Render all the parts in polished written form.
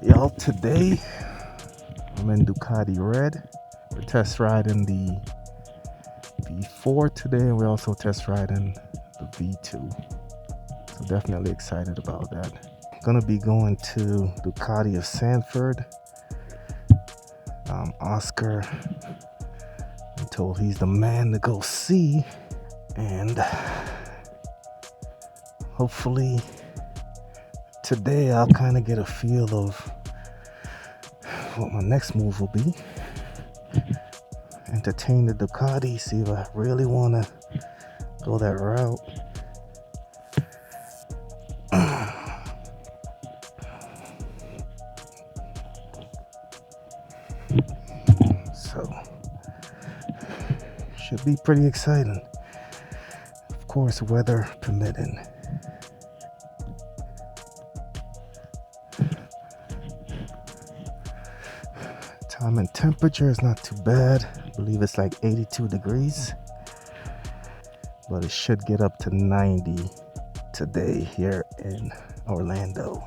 Y'all, today I'm in Ducati Red. We're test riding the V4 today, and we're also test riding the V2. So definitely excited about that. I'm gonna be going to Ducati of Sanford. Oscar, I'm told he's the man to go see, and hopefully today I'll kind of get a feel of what my next move will be. Entertain the Ducati, see if I really want to go that route. So should be pretty exciting, of course, weather permitting. Time and temperature is not too bad. I believe it's like 82 degrees, but it should get up to 90 today here in Orlando.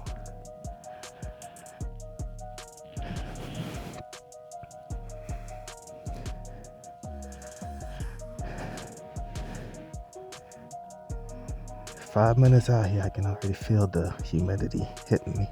Five minutes out here, I can already feel the humidity hitting me.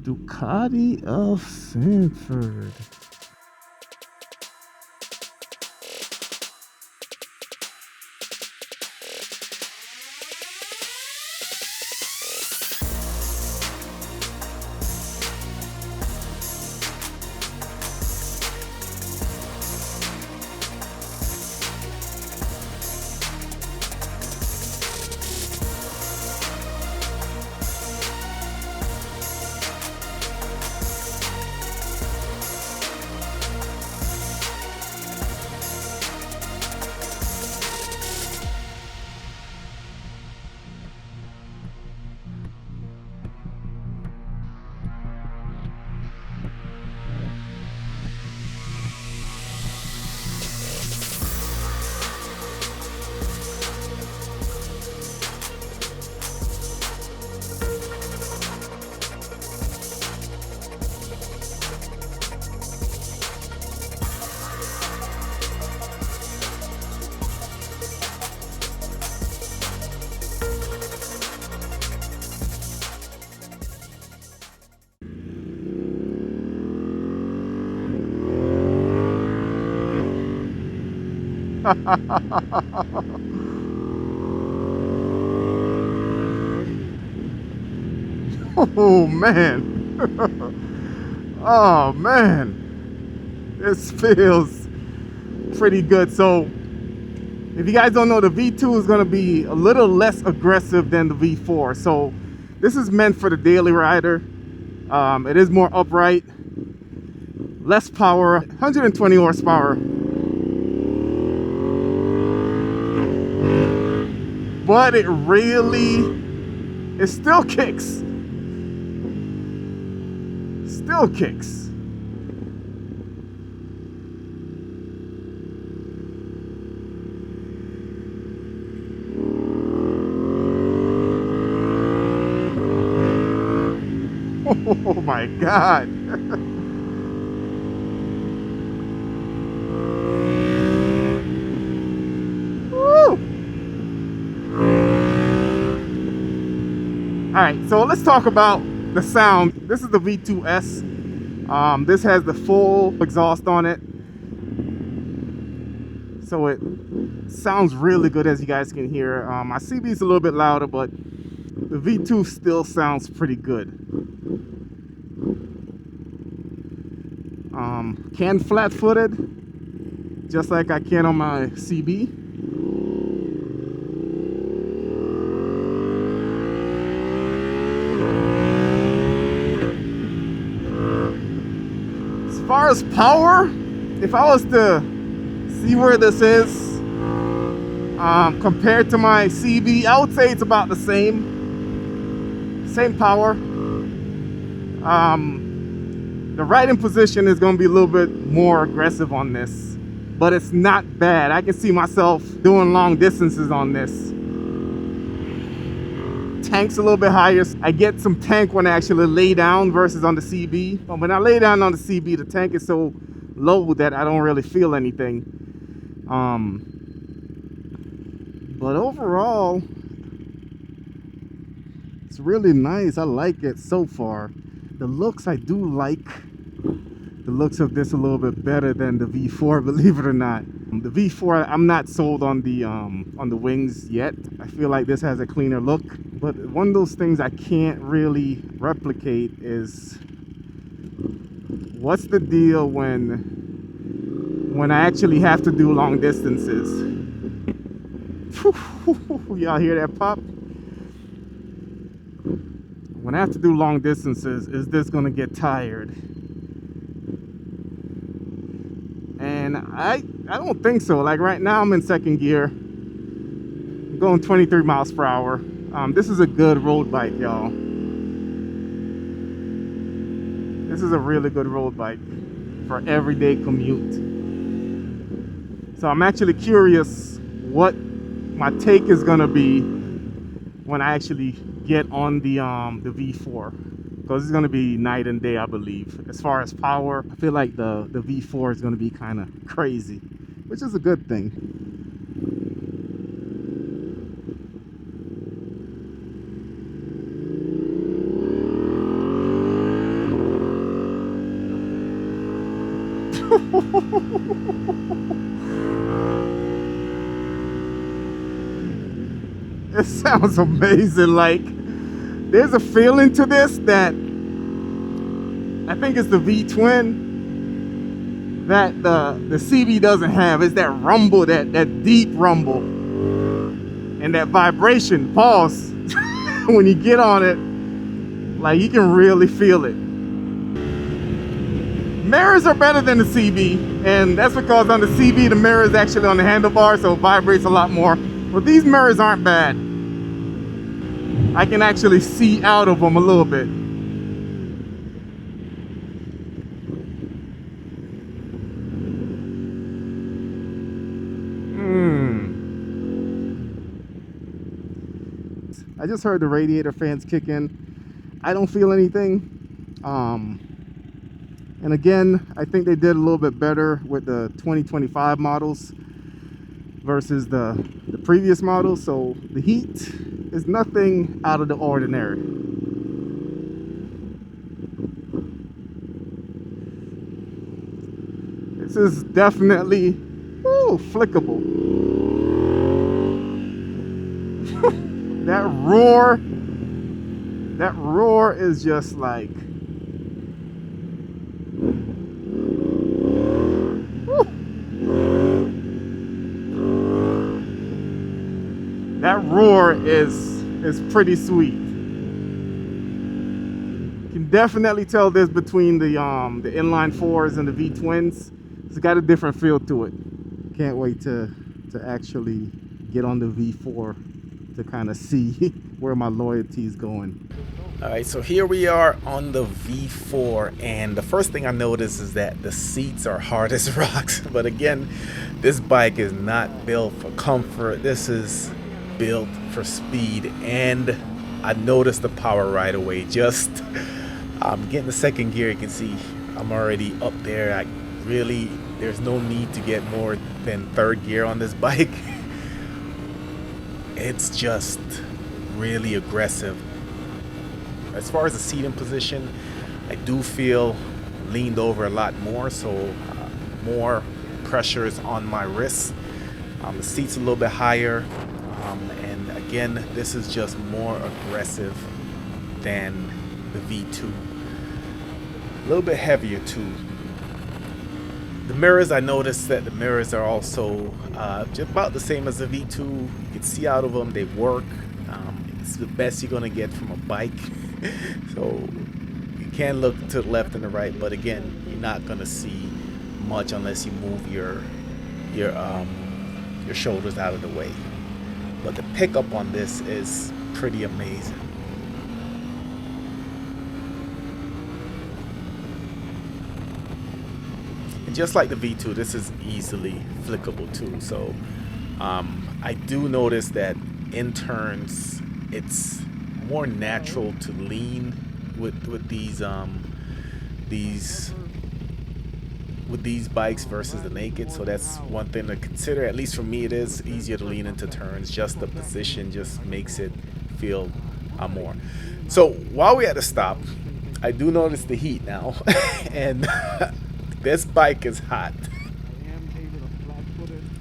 Ducati of Sanford. Oh man. Oh man, this feels pretty good. So if you guys don't know, the V2 is going to be a little less aggressive than the V4. So this is meant for the daily rider. It is more upright, less power, 120 horsepower. But it still kicks. Still kicks. Oh my God. right, so let's talk about the sound. This is the V2S. This has the full exhaust on it, so it sounds really good, as you guys can hear. My CB is a little bit louder, but the V2 still sounds pretty good. Can flat-footed, just like I can on my CB. As far as power, if I was to see where this is compared to my CB, I would say it's about the same power. The riding position is going to be a little bit more aggressive on this, but it's not bad. I can see myself doing long distances on this. Tank's a little bit higher. I get some tank when I actually lay down versus on the CB. But when I lay down on the CB, the tank is so low that I don't really feel anything. But overall, it's really nice. I like it so far. The looks, I do like the looks of this a little bit better than the V4, believe it or not. The V4, I'm not sold on the wings yet. I feel like this has a cleaner look, but one of those things I can't really replicate is what's the deal when I actually have to do long distances. Y'all hear that pop? When I have to do long distances, is this gonna get tired? And I don't think so. Like right now I'm in second gear. I'm going 23 miles per hour. This is a good road bike, y'all. This is a really good road bike for everyday commute. So I'm actually curious what my take is gonna be when I actually get on the V4, because it's gonna be night and day, I believe. As far as power, I feel like the V4 is gonna be kind of crazy, which is a good thing. It sounds amazing. Like, there's a feeling to this that I think it's the V-twin that the CB doesn't have. It's that rumble, that deep rumble, and that vibration, pause, when you get on it, like you can really feel it. Mirrors are better than the CB, and that's because on the CB the mirror is actually on the handlebar, so it vibrates a lot more. But these mirrors aren't bad. I can actually see out of them a little bit. I just heard the radiator fans kick in. I don't feel anything. And again, I think they did a little bit better with the 2025 models versus the previous models. So the heat is nothing out of the ordinary. This is definitely flickable. That roar is just like, that roar is pretty sweet. You can definitely tell this between the inline fours and the V twins. It's got a different feel to it. Can't wait to actually get on the V4 to kind of see where my loyalty is going. All right, so here we are on the V4, and the first thing I notice is that the seats are hard as rocks. But again, this bike is not built for comfort. This is built for speed, and I noticed the power right away. Just getting the second gear, you can see I'm already up there. There's no need to get more than third gear on this bike. It's just really aggressive. As far as the seating position, I do feel leaned over a lot more, so more pressure is on my wrists. The seat's a little bit higher, and again, this is just more aggressive than the V2. A little bit heavier too. The mirrors, I noticed that the mirrors are also just about the same as the V2. You can see out of them, they work. It's the best you're gonna get from a bike. So you can look to the left and the right, but again, you're not gonna see much unless you move your shoulders out of the way. But the pickup on this is pretty amazing. And just like the V2, this is easily flickable too. So I do notice that in turns, it's more natural to lean with these bikes versus the naked. So that's one thing to consider. At least for me, it is easier to lean into turns. Just the position just makes it feel more. So while we at the stop, I do notice the heat now, and this bike is hot.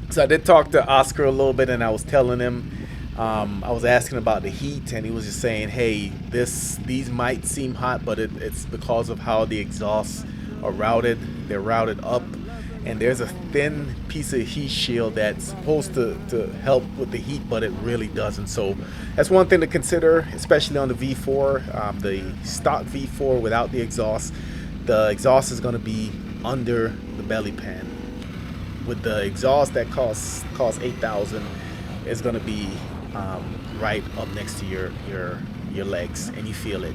So I did talk to Oscar a little bit, and I was telling him, I was asking about the heat, and he was just saying, hey, these might seem hot, but it's because of how the exhausts are routed. They're routed up, and there's a thin piece of heat shield that's supposed to help with the heat, but it really doesn't. So that's one thing to consider, especially on the V4, the stock V4 without the exhaust. The exhaust is going to be under the belly pan. With the exhaust that costs $8,000, it's going to be right up next to your legs, and you feel it.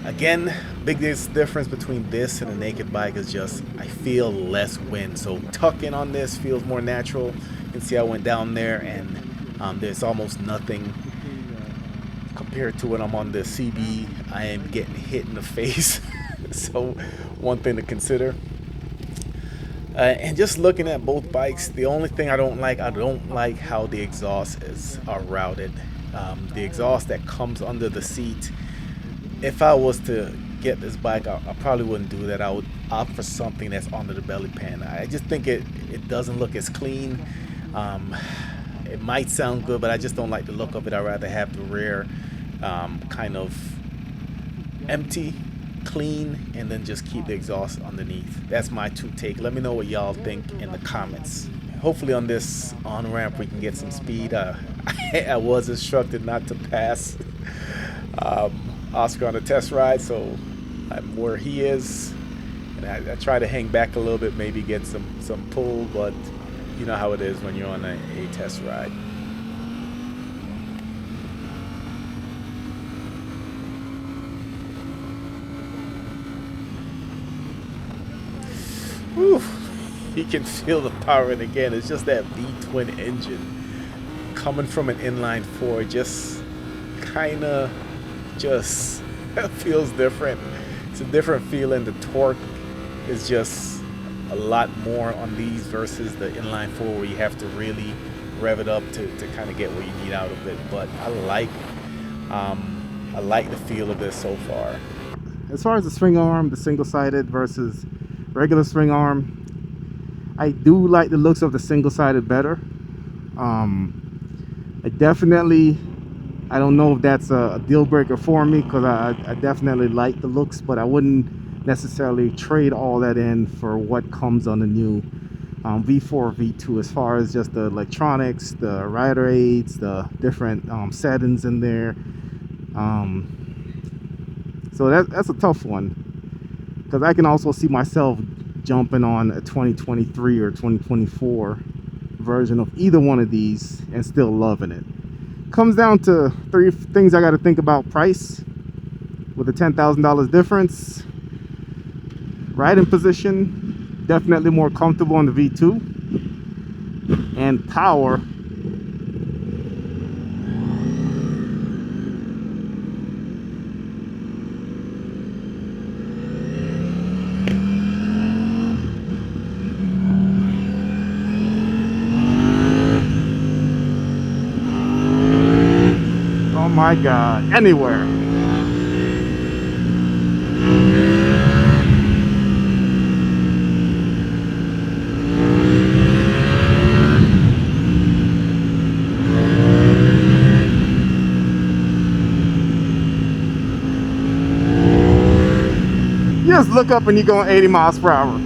Again, biggest difference between this and a naked bike is just I feel less wind. So tuck in on this feels more natural. You can see I went down there, and there's almost nothing compared to when I'm on the CB. I am getting hit in the face. So one thing to consider. And just looking at both bikes, the only thing I don't like how the exhausts are routed. The exhaust that comes under the seat. If I was to get this bike, I probably wouldn't do that. I would opt for something that's under the belly pan. I just think it doesn't look as clean. It might sound good, but I just don't like the look of it. I'd rather have the rear kind of empty, clean, and then just keep the exhaust underneath. That's my take. Let me know what y'all think in the comments. Hopefully on this on-ramp we can get some speed. I was instructed not to pass Oscar on a test ride, so I'm where he is, and I try to hang back a little bit, maybe get some pull, but you know how it is when you're on a test ride. Whew. You can feel the power, and again, it's just that V-twin engine coming from an inline four. Just kind of just feels different. It's a different feeling. The torque is just a lot more on these versus the inline four, where you have to really rev it up to kind of get what you need out of it. But I like the feel of this so far. As far as the swing arm, the single-sided versus regular swing arm, I do like the looks of the single-sided better. I don't know if that's a deal breaker for me, because I definitely like the looks, but I wouldn't necessarily trade all that in for what comes on the new V4 V2, as far as just the electronics, the rider aids, the different settings in there. So that's a tough one, because I can also see myself jumping on a 2023 or 2024 version of either one of these and still loving it. Comes down to three things I got to think about: price, with a $10,000 difference; riding position, definitely more comfortable on the V2; and power. Oh my God, anywhere. just look up and you're going 80 miles per hour.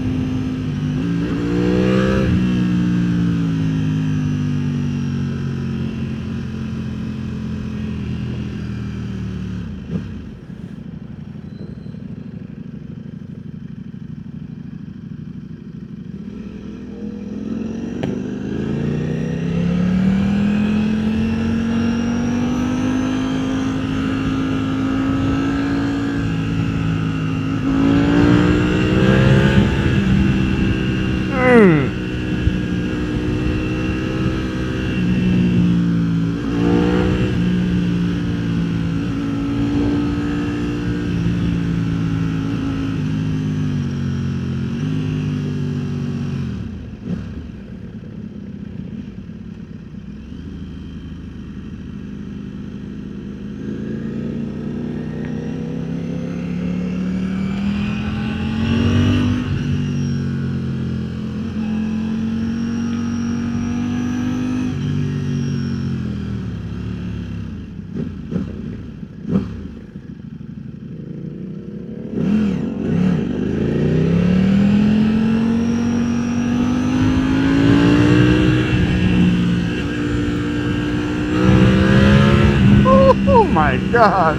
Oh my God.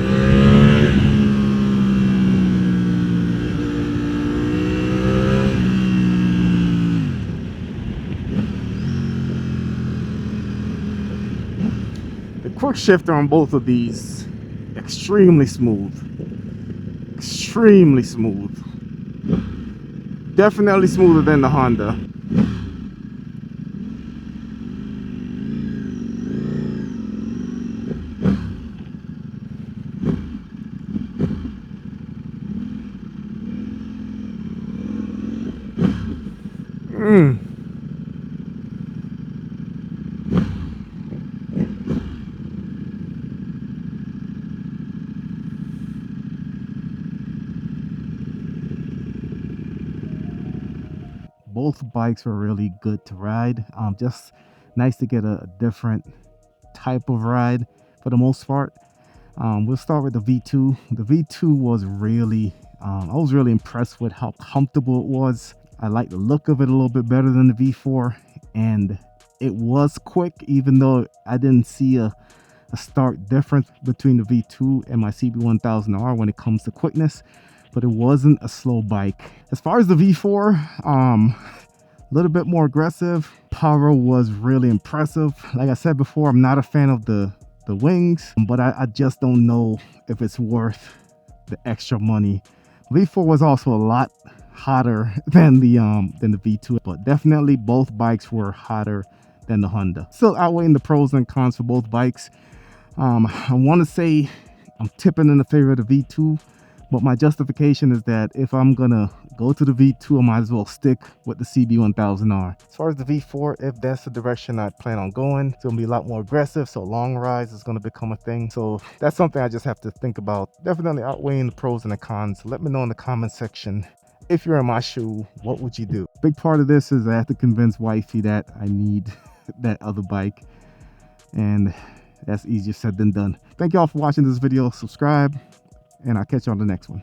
The quick shifter on both of these, extremely smooth. Extremely smooth. Definitely smoother than the Honda. Both bikes were really good to ride. Just nice to get a different type of ride for the most part. We'll start with the V2. The V2 was really, I was really impressed with how comfortable it was. I like the look of it a little bit better than the V4, and it was quick, even though I didn't see a stark difference between the V2 and my CB1000R when it comes to quickness, but it wasn't a slow bike. As far as the V4, a little bit more aggressive. Power was really impressive. Like I said before, I'm not a fan of the wings, but I just don't know if it's worth the extra money. V4 was also a lot hotter than the V2, but definitely both bikes were hotter than the Honda. Still outweighing the pros and cons for both bikes. I want to say I'm tipping in the favor of the V2, but my justification is that if I'm gonna go to the V2, I might as well stick with the CB1000R. As far as the V4, if that's the direction I plan on going, it's gonna be a lot more aggressive, so long rides is gonna become a thing. So that's something I just have to think about. Definitely outweighing the pros and the cons. Let me know in the comment section. If you're in my shoe, what would you do? Big part of this is I have to convince wifey that I need that other bike, and that's easier said than done. Thank y'all for watching this video. Subscribe, and I'll catch you on the next one.